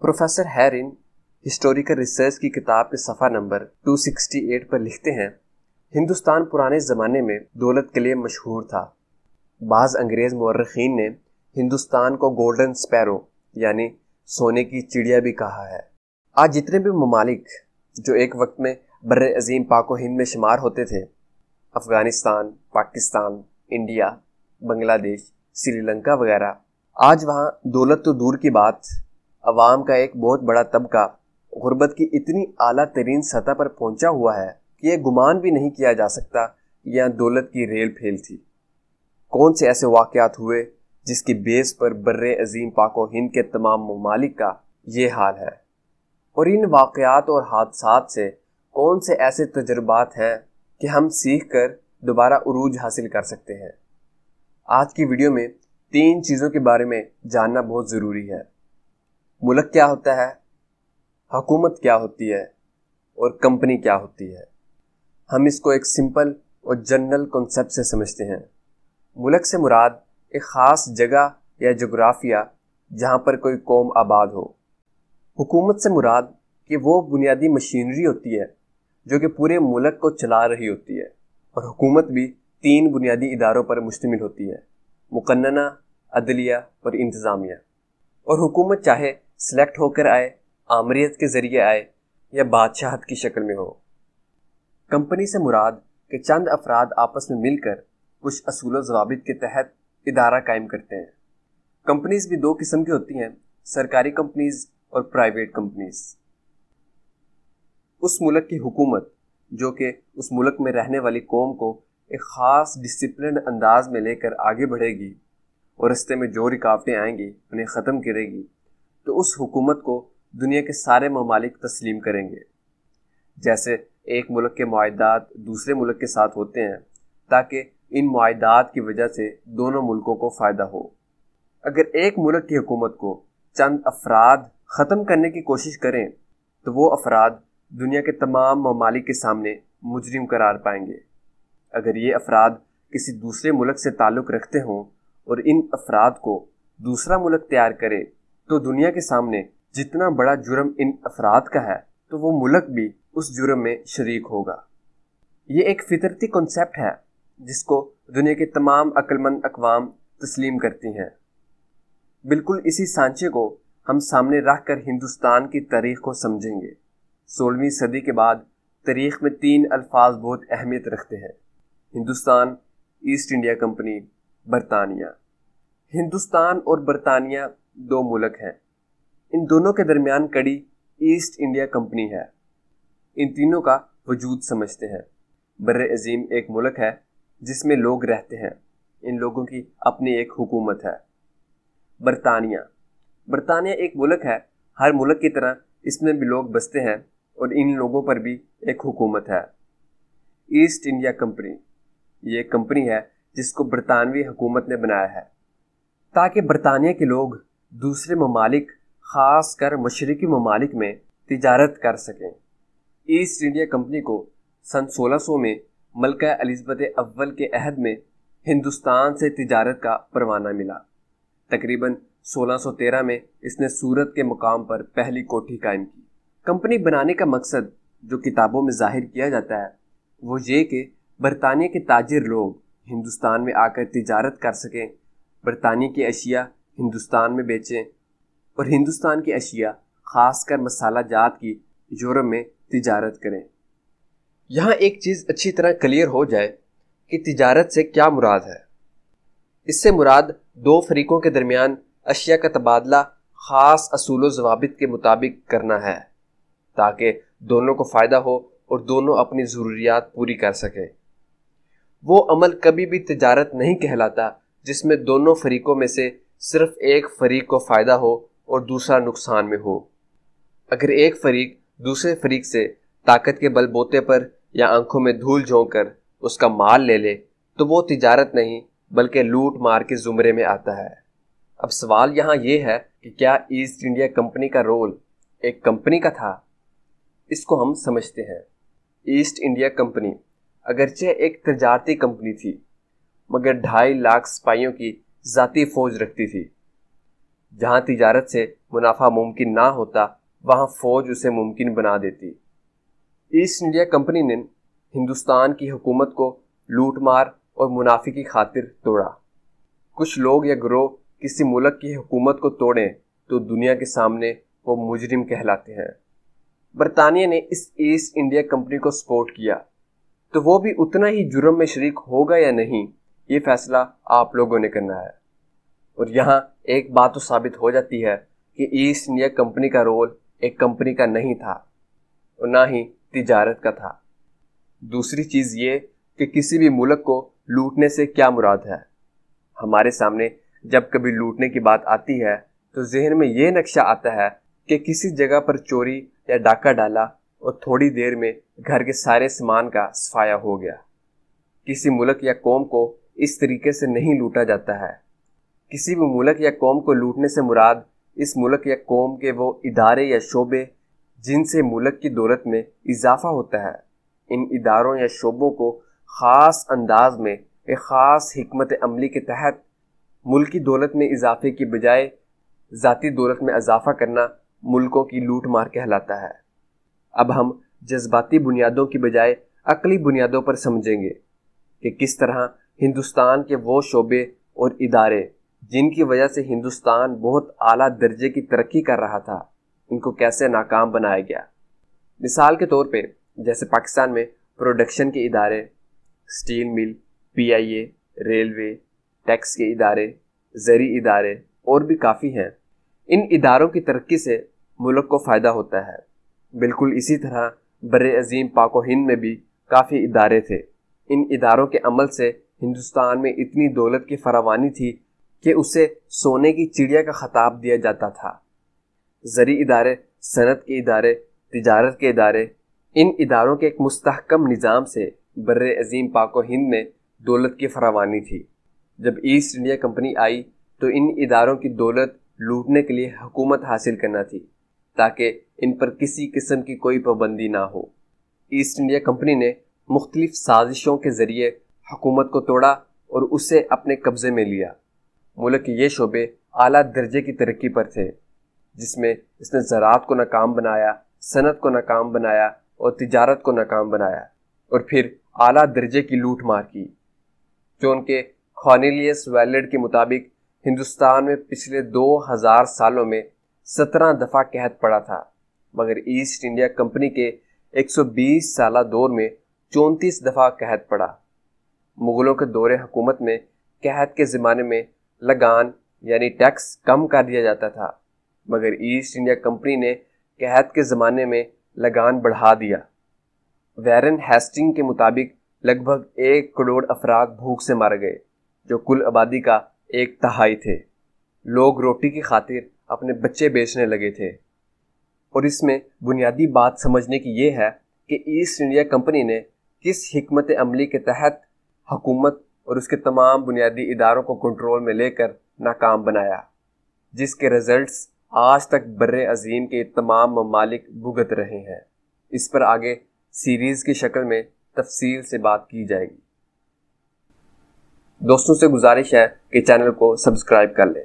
Professor हैरिन historical research की किताब के सफ़ा नंबर 268 पर लिखते हैं, हिंदुस्तान पुराने ज़माने में दौलत के लिए मशहूर था। बाज़ अंग्रेज़ मुअर्रिखीन ने हिंदुस्तान को गोल्डन स्पैरो यानी सोने की चिड़िया भी कहा है। आज जितने भी ममालिक जो एक वक्त में बर्रे अज़ीम पाक व हिंद में शुमार होते थे, अफ़गानिस्तान, पाकिस्तान, इंडिया, बांग्लादेश, श्रीलंका वगैरह, आज वहाँ दौलत तो दूर की बात, अवाम का एक बहुत बड़ा तबका गुर्बत की इतनी आला तरीन सतह पर पहुंचा हुआ है कि यह गुमान भी नहीं किया जा सकता कि यहाँ दौलत की रेल फेल थी। कौन से ऐसे वाक़यात हुए जिसकी बेस पर बर्रे अज़ीम पाक व हिंद के तमाम ममालिक का ये हाल है, और इन वाक़यात और हादसात से कौन से ऐसे तजुर्बात हैं कि हम सीख कर दोबारा उरूज हासिल कर सकते हैं। आज की वीडियो में 3 चीज़ों के बारे में जानना बहुत ज़रूरी है। मुल्क क्या होता है, हुकूमत क्या होती है और कंपनी क्या होती है। हम इसको एक सिंपल और जनरल कॉन्सेप्ट से समझते हैं। मुल्क से मुराद एक ख़ास जगह या जोग्राफिया जहाँ पर कोई कौम आबाद हो। हुकूमत से मुराद कि वो बुनियादी मशीनरी होती है जो कि पूरे मुल्क को चला रही होती है, और हुकूमत भी 3 बुनियादी इदारों पर मुश्तमिल होती है, मुक़न्नना, अदलिया और इंतज़ामिया। और हुकूमत चाहे सिलेक्ट होकर आए, आमरीत के ज़रिए आए या बादशाहत की शक्ल में हो। कंपनी से मुराद कि चंद अफराद आपस में मिलकर कुछ असूल व ज़वाबित के तहत इदारा कायम करते हैं। कंपनीज़ भी 2 किस्म की होती हैं, सरकारी कंपनीज़ और प्राइवेट कंपनीज़। उस मुल्क की हुकूमत जो कि उस मुल्क में रहने वाली कौम को एक ख़ास डिसिप्लिन अंदाज में लेकर आगे बढ़ेगी और रास्ते में जो रुकावटें आएंगी उन्हें ख़त्म करेगी, तो उस हुकूमत को दुनिया के सारे ममालिक तस्लीम करेंगे। जैसे एक मुल्क के मुआहदात दूसरे मुल्क के साथ होते हैं ताकि इन मुआहदात की वजह से दोनों मुल्कों को फ़ायदा हो। अगर एक मुल्क की हुकूमत को चंद अफराद ख़त्म करने की कोशिश करें तो वो अफराद दुनिया के तमाम ममालिक के सामने मुजरिम करार पाएंगे। अगर ये अफराद किसी दूसरे मुल्क से ताल्लुक़ रखते हों और इन अफराद को दूसरा मुल्क तैयार करे तो दुनिया के सामने जितना बड़ा जुर्म इन अफराद का है तो वो मुल्क भी उस जुर्म में शरीक होगा। ये एक फितरती कॉन्सेप्ट है जिसको दुनिया के तमाम अक्लमंद अक़वाम तस्लीम करती हैं। बिल्कुल इसी सांचे को हम सामने रख कर हिंदुस्तान की तारीख़ को समझेंगे। 16वीं सदी के बाद तारीख़ में 3 अल्फाज बहुत अहमियत रखते हैं: हिंदुस्तान, ईस्ट इंडिया कंपनी, बरतानिया। हिंदुस्तान और बरतानिया 2 मुल्क हैं। इन दोनों के दरमियान कड़ी ईस्ट इंडिया कंपनी है। इन तीनों का वजूद समझते हैं। बर्रे अज़ीम एक मुल्क है जिसमें लोग रहते हैं। इन लोगों की अपनी एक हुकूमत है। बरतानिया एक मुल्क है। हर मुल्क की तरह इसमें भी लोग बसते हैं और इन लोगों पर भी एक हुकूमत है। ईस्ट इंडिया कंपनी ये एक कंपनी है जिसको बरतानवी हुकूमत ने बनाया है ताकि बरतानिया के लोग दूसरे ममालिक, ख़ास कर मशरिकी ममालिक में तिजारत कर सकें। ईस्ट इंडिया कंपनी को सन 1600 में मलका एलिज़ाबेथ अव्वल के अहद में हिंदुस्तान से तिजारत का परवाना मिला। तकरीबन 1613 में इसने सूरत के मुकाम पर पहली कोठी कायम की। कंपनी बनाने का मकसद जो किताबों में ज़ाहिर किया जाता है वो ये कि बरतानिया के ताजिर लोग हिंदुस्तान में आकर तिजारत कर सकें, बरतानिया की अशिया हिंदुस्तान में बेचें और हिंदुस्तान की अशिया ख़ासकर मसाला जात की यूरोप में तिजारत करें। यहाँ एक चीज़ अच्छी तरह क्लियर हो जाए कि तिजारत से क्या मुराद है। इससे मुराद 2 फरीकों के दरमियान अशिया का तबादला ख़ास असूल व ज़वाबित के मुताबिक करना है ताकि दोनों को फ़ायदा हो और दोनों अपनी ज़रूरियात पूरी कर सकें। वो अमल कभी भी तिजारत नहीं कहलाता जिसमें दोनों फरीकों में से सिर्फ एक फरीक को फ़ायदा हो और दूसरा नुकसान में हो। अगर एक फरीक दूसरे फरीक से ताकत के बलबूते पर या आंखों में धूल झोंक कर उसका माल ले ले तो वो तिजारत नहीं बल्कि लूट मार के ज़ुमरे में आता है। अब सवाल यहाँ ये है कि क्या ईस्ट इंडिया कंपनी का रोल एक कंपनी का था? इसको हम समझते हैं। ईस्ट इंडिया कंपनी अगरचे एक तजारती कंपनी थी मगर 2.5 लाख सिपाहियों की ज़ाती फ़ौज रखती थी। जहाँ तिजारत से منافع ممکن نہ ہوتا وہاں فوج اسے ممکن بنا دیتی۔ ایسٹ انڈیا کمپنی نے ہندوستان کی حکومت کو لوٹ مار اور منافع کی خاطر توڑا۔ کچھ لوگ یا گروہ کسی ملک کی حکومت کو توڑیں تو دنیا کے سامنے وہ مجرم کہلاتے ہیں۔ برطانیہ نے اس ایسٹ انڈیا کمپنی کو سپورٹ کیا تو وہ بھی اتنا ہی جرم میں شریک ہوگا یا نہیں، یہ فیصلہ آپ لوگوں نے کرنا ہے۔ اور یہاں ایک بات تو ثابت ہو جاتی ہے کہ ایسٹ انڈیا کمپنی کا رول ایک کمپنی کا نہیں تھا اور نہ ہی تجارت کا تھا۔ دوسری چیز یہ کہ کسی بھی ملک کو لوٹنے سے کیا مراد ہے۔ ہمارے سامنے جب کبھی لوٹنے کی بات آتی ہے تو ذہن میں یہ نقشہ آتا ہے کہ کسی جگہ پر چوری یا ڈاکہ ڈالا اور تھوڑی دیر میں گھر کے سارے سامان کا صفایا ہو گیا۔ کسی ملک یا قوم کو اس طریقے سے نہیں لوٹا جاتا ہے۔ کسی بھی ملک یا قوم کو لوٹنے سے مراد اس ملک یا قوم کے وہ ادارے یا شعبے جن سے ملک کی دولت میں اضافہ ہوتا ہے۔ ان اداروں یا شعبوں کو خاص انداز میں ایک خاص حکمت عملی کے تحت ملکی دولت میں اضافے کی بجائے ذاتی دولت میں اضافہ کرنا ملکوں کی لوٹ مار کہلاتا ہے۔ اب ہم جذباتی بنیادوں کی بجائے عقلی بنیادوں پر سمجھیں گے کہ کس طرح ہندوستان کے وہ شعبے اور ادارے جن کی وجہ سے ہندوستان بہت اعلیٰ درجے کی ترقی کر رہا تھا، ان کو کیسے ناکام بنایا گیا۔ مثال کے طور پہ جیسے پاکستان میں پروڈکشن کے ادارے، سٹیل مل، پی آئی اے، ریلوے، ٹیکس کے ادارے، زرعی ادارے اور بھی کافی ہیں۔ ان اداروں کی ترقی سے ملک کو فائدہ ہوتا ہے۔ بالکل اسی طرح بر عظیم پاک و ہند میں بھی کافی ادارے تھے۔ ان اداروں کے عمل سے ہندوستان میں اتنی دولت کی فراوانی تھی کہ اسے سونے کی چڑیا کا خطاب دیا جاتا تھا۔ زرعی ادارے، صنعت کے ادارے، تجارت کے ادارے، ان اداروں کے ایک مستحکم نظام سے بر عظیم پاک و ہند میں دولت کی فراوانی تھی۔ جب ایسٹ انڈیا کمپنی آئی تو ان اداروں کی دولت لوٹنے کے لیے حکومت حاصل کرنا تھی تاکہ ان پر کسی قسم کی کوئی پابندی نہ ہو۔ ایسٹ انڈیا کمپنی نے مختلف سازشوں کے ذریعے حکومت کو توڑا اور اسے اپنے قبضے میں لیا۔ ملک کے یہ شعبے اعلیٰ درجے کی ترقی پر تھے، جس میں اس نے زراعت کو ناکام بنایا، صنعت کو ناکام بنایا اور تجارت کو ناکام بنایا، اور پھر اعلیٰ درجے کی لوٹ مار کی۔ جو کے کارنیلیس ویلڈ کے مطابق ہندوستان میں پچھلے 2000 سالوں میں 17 دفعہ قحط پڑا تھا، مگر ایسٹ انڈیا کمپنی کے 120 سالہ دور میں 34 دفعہ قحط پڑا۔ مغلوں کے دور حکومت میں قحط کے زمانے میں لگان یعنی ٹیکس کم کر دیا جاتا تھا، مگر ایسٹ انڈیا کمپنی نے قحط کے زمانے میں لگان بڑھا دیا۔ ویرن ہیسٹنگ کے مطابق لگ بھگ 1 کروڑ افراد بھوک سے مر گئے، جو کل آبادی کا 1/3 تھے۔ لوگ روٹی کی خاطر اپنے بچے بیچنے لگے تھے۔ اور اس میں بنیادی بات سمجھنے کی یہ ہے کہ ایسٹ انڈیا کمپنی نے کس حکمت عملی کے تحت حکومت اور اس کے تمام بنیادی اداروں کو کنٹرول میں لے کر ناکام بنایا، جس کے رزلٹس آج تک بر عظیم کے تمام ممالک بھگت رہے ہیں۔ اس پر آگے سیریز کی شکل میں تفصیل سے بات کی جائے گی۔ دوستوں سے گزارش ہے کہ چینل کو سبسکرائب کر لیں۔